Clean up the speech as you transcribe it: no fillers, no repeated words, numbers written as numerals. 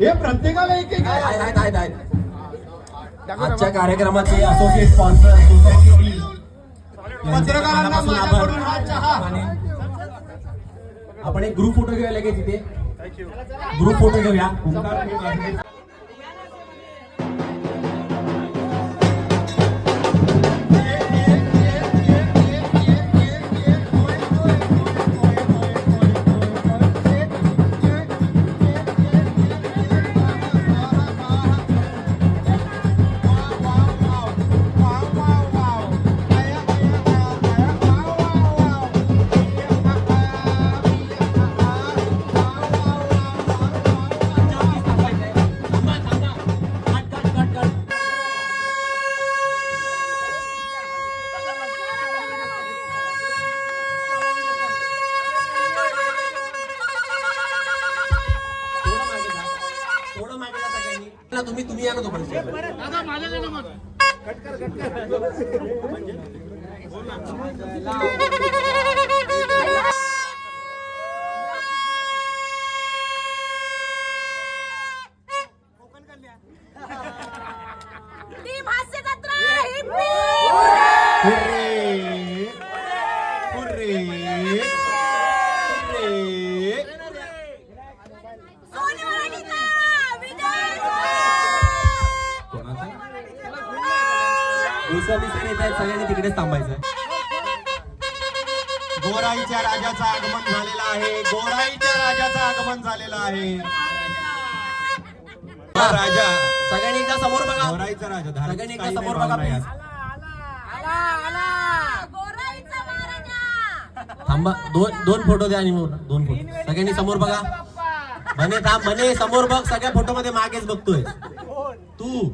हे प्रत्येकाला एक एक आहे. आजच्या कार्यक्रमाचे असोसिएट स्पॉन्सर पत्रकारांना माझ्याकडून हा चहा. आपण एक ग्रुप फोटो घेऊया लगेच इथे. ग्रुप फोटो घेऊया. तुम्ही या ना तो सगळ्यांनी तिकडेच थांबायचं. गोराईच्या राजाचं आगमन झालेलं आहे. गोराईच्या राजाचं आगमन झालेलं आहे. राजा सगळ्यांनी एकदा समोर बघा. गोराईचा राजा सगळ्यांनी एकदा समोर बघा प्लीज. थांबा. दोन फोटो द्या आणि दोन फोटो सगळ्यांनी समोर बघा. म्हणे थांब. म्हणे समोर बघ. सगळ्या फोटो मध्ये मागेच बघतोय तू.